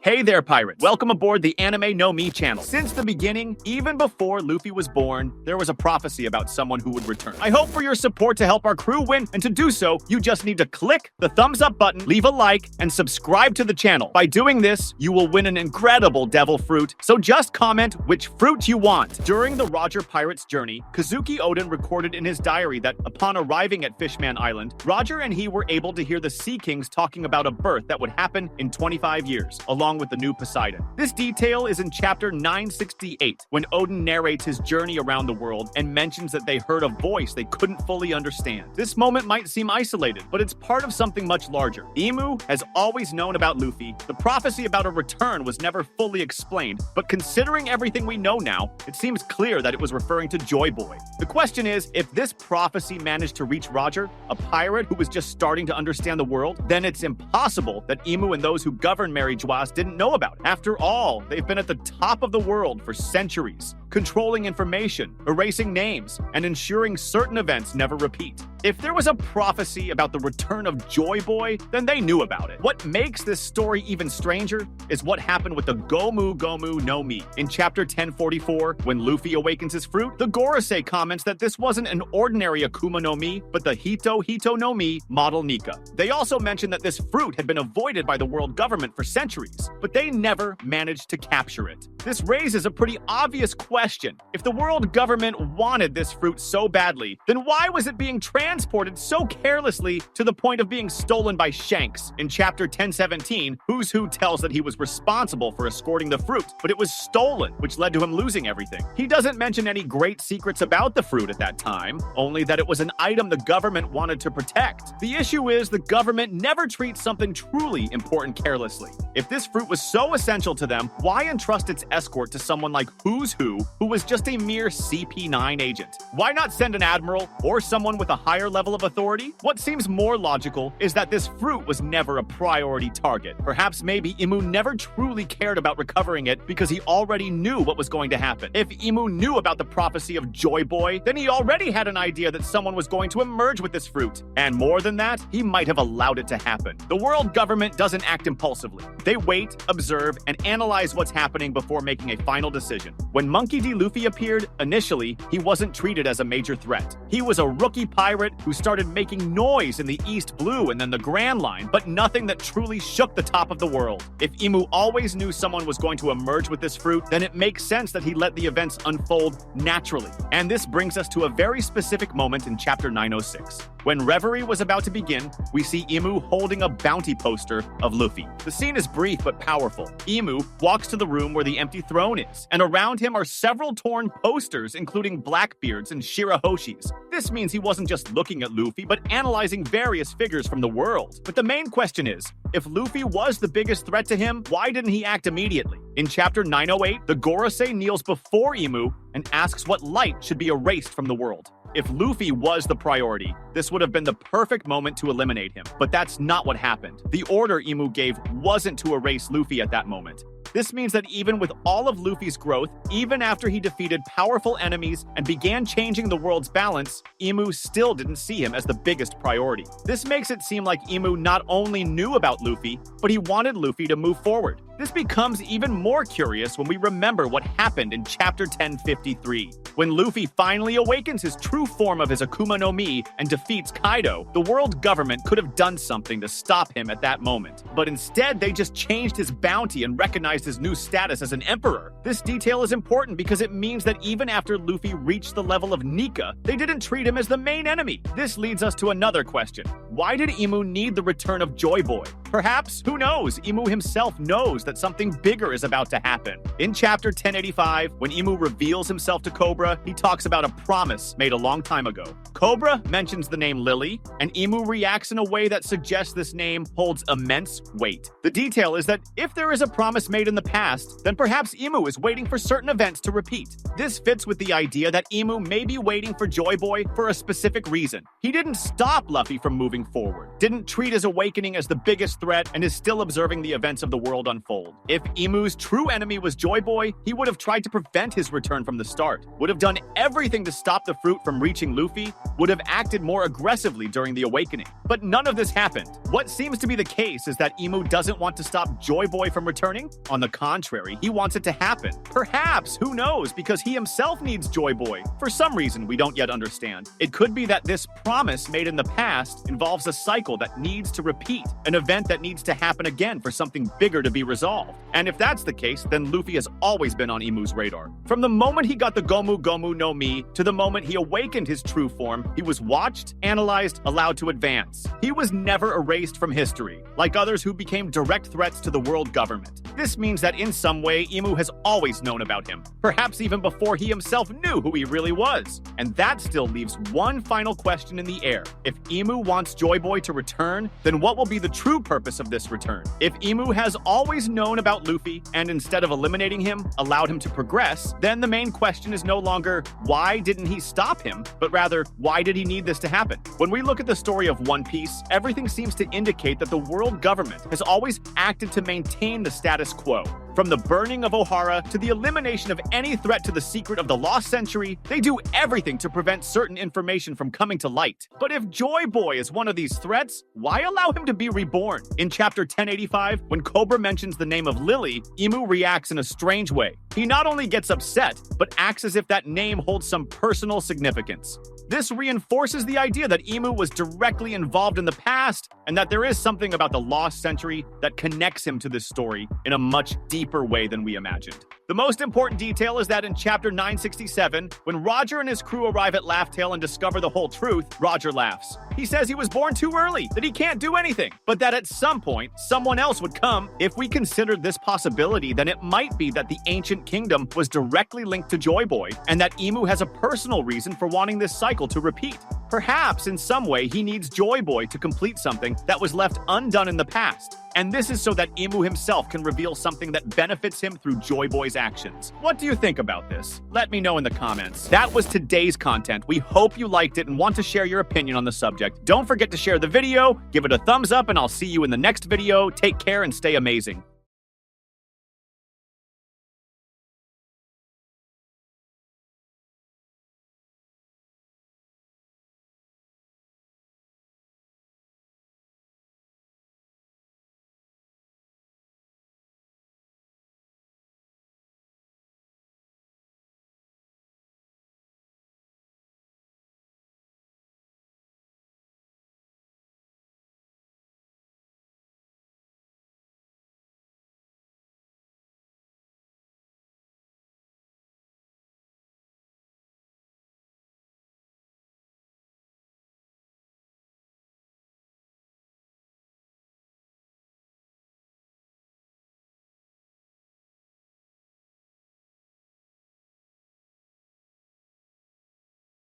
Hey there, pirates! Welcome aboard the Anime No Mi channel. Since the beginning, even before Luffy was born, there was a prophecy about someone who would return. I hope for your support to help our crew win, and to do so, you just need to click the thumbs up button, leave a like, and subscribe to the channel. By doing this, you will win an incredible devil fruit, so just comment which fruit you want. During the Roger Pirate's journey, Kazuki Oden recorded in his diary that upon arriving at Fishman Island, Roger and he were able to hear the Sea Kings talking about a birth that would happen in 25 years, along with the new Poseidon. This detail is in chapter 968, when Oden narrates his journey around the world and mentions that they heard a voice they couldn't fully understand. This moment might seem isolated, but it's part of something much larger. Imu has always known about Luffy. The prophecy about a return was never fully explained, but considering everything we know now, it seems clear that it was referring to Joy Boy. The question is, if this prophecy managed to reach Roger, a pirate who was just starting to understand the world, then it's impossible that Imu and those who govern Mary Joas didn't know about it. After all, they've been at the top of the world for centuries, controlling information, erasing names, and ensuring certain events never repeat. If there was a prophecy about the return of Joy Boy, then they knew about it. What makes this story even stranger is what happened with the Gomu Gomu no Mi. In chapter 1044, when Luffy awakens his fruit, the Gorosei comments that this wasn't an ordinary Akuma no Mi, but the Hito Hito no Mi model Nika. They also mention that this fruit had been avoided by the world government for centuries, but they never managed to capture it. This raises a pretty obvious question. If the world government wanted this fruit so badly, then why was it being transported so carelessly to the point of being stolen by Shanks? In chapter 1017, Who's Who tells that he was responsible for escorting the fruit, but it was stolen, which led to him losing everything. He doesn't mention any great secrets about the fruit at that time, only that it was an item the government wanted to protect. The issue is the government never treats something truly important carelessly. If this fruit was so essential to them, why entrust its escort to someone like Who's Who was just a mere CP9 agent? Why not send an admiral or someone with a higher level of authority? What seems more logical is that this fruit was never a priority target. Perhaps maybe Imu never truly cared about recovering it because he already knew what was going to happen. If Imu knew about the prophecy of Joy Boy, then he already had an idea that someone was going to emerge with this fruit. And more than that, he might have allowed it to happen. The world government doesn't act impulsively. They wait, observe, and analyze what's happening before making a final decision. When Monkey D. Luffy appeared, initially, he wasn't treated as a major threat. He was a rookie pirate who started making noise in the East Blue and then the Grand Line, but nothing that truly shook the top of the world. If Imu always knew someone was going to emerge with this fruit, then it makes sense that he let the events unfold naturally. And this brings us to a very specific moment in chapter 906. When Reverie was about to begin, we see Imu holding a bounty poster of Luffy. The scene is brief but powerful. Imu walks to the room where the empty throne is, and around him are several torn posters, including Blackbeard's and Shirahoshi's. This means he wasn't just looking at Luffy, but analyzing various figures from the world. But the main question is, if Luffy was the biggest threat to him, why didn't he act immediately? In chapter 908, the Gorosei kneels before Imu and asks what light should be erased from the world. If Luffy was the priority, this would have been the perfect moment to eliminate him. But that's not what happened. The order Imu gave wasn't to erase Luffy at that moment. This means that even with all of Luffy's growth, even after he defeated powerful enemies and began changing the world's balance, Imu still didn't see him as the biggest priority. This makes it seem like Imu not only knew about Luffy, but he wanted Luffy to move forward. This becomes even more curious when we remember what happened in chapter 1053. When Luffy finally awakens his true form of his Akuma no Mi and defeats Kaido, the world government could have done something to stop him at that moment. But instead, they just changed his bounty and recognized his new status as an emperor. This detail is important because it means that even after Luffy reached the level of Nika, they didn't treat him as the main enemy. This leads us to another question. Why did Imu need the return of Joy Boy? Perhaps, who knows, Imu himself knows that something bigger is about to happen. In chapter 1085, when Imu reveals himself to Cobra, he talks about a promise made a long time ago. Cobra mentions the name Lily, and Imu reacts in a way that suggests this name holds immense weight. The detail is that if there is a promise made in the past, then perhaps Imu is waiting for certain events to repeat. This fits with the idea that Imu may be waiting for Joy Boy for a specific reason. He didn't stop Luffy from moving forward, didn't treat his awakening as the biggest threat, and is still observing the events of the world unfold. unfold. If Imu's true enemy was Joy Boy, he would have tried to prevent his return from the start, would have done everything to stop the fruit from reaching Luffy, would have acted more aggressively during the awakening. But none of this happened. What seems to be the case is that Imu doesn't want to stop Joy Boy from returning. On the contrary, he wants it to happen. Perhaps, who knows, because he himself needs Joy Boy. For some reason we don't yet understand. It could be that this promise made in the past involves a cycle that needs to repeat, an event that needs to happen again for something bigger to be resolved. And if that's the case, then Luffy has always been on Imu's radar. From the moment he got the Gomu Gomu no Mi to the moment he awakened his true form, he was watched, analyzed, allowed to advance. He was never erased from history, like others who became direct threats to the world government. This means that in some way, Imu has always known about him, perhaps even before he himself knew who he really was. And that still leaves one final question in the air. If Imu wants Joy Boy to return, then what will be the true purpose of this return? If Imu has always known about Luffy and instead of eliminating him, allowed him to progress, then the main question is no longer why didn't he stop him, but rather why did he need this to happen? When we look at the story of One Piece, everything seems to indicate that the world government has always acted to maintain the status quo. From the burning of Ohara to the elimination of any threat to the secret of the lost century, they do everything to prevent certain information from coming to light. But if Joy Boy is one of these threats, why allow him to be reborn? In chapter 1085, when Cobra mentions the name of Lily, Imu reacts in a strange way. He not only gets upset, but acts as if that name holds some personal significance. This reinforces the idea that Imu was directly involved in the past, and that there is something about the lost century that connects him to this story in a much deeper way than we imagined. The most important detail is that in chapter 967, when Roger and his crew arrive at Laugh Tale and discover the whole truth, Roger laughs. He says he was born too early, that he can't do anything, but that at some point, someone else would come. If we considered this possibility, then it might be that the ancient kingdom was directly linked to Joy Boy, and that Imu has a personal reason for wanting this cycle to repeat. Perhaps in some way he needs Joy Boy to complete something that was left undone in the past. And this is so that Imu himself can reveal something that benefits him through Joy Boy's actions. What do you think about this? Let me know in the comments. That was today's content. We hope you liked it and want to share your opinion on the subject. Don't forget to share the video, give it a thumbs up, and I'll see you in the next video. Take care and stay amazing.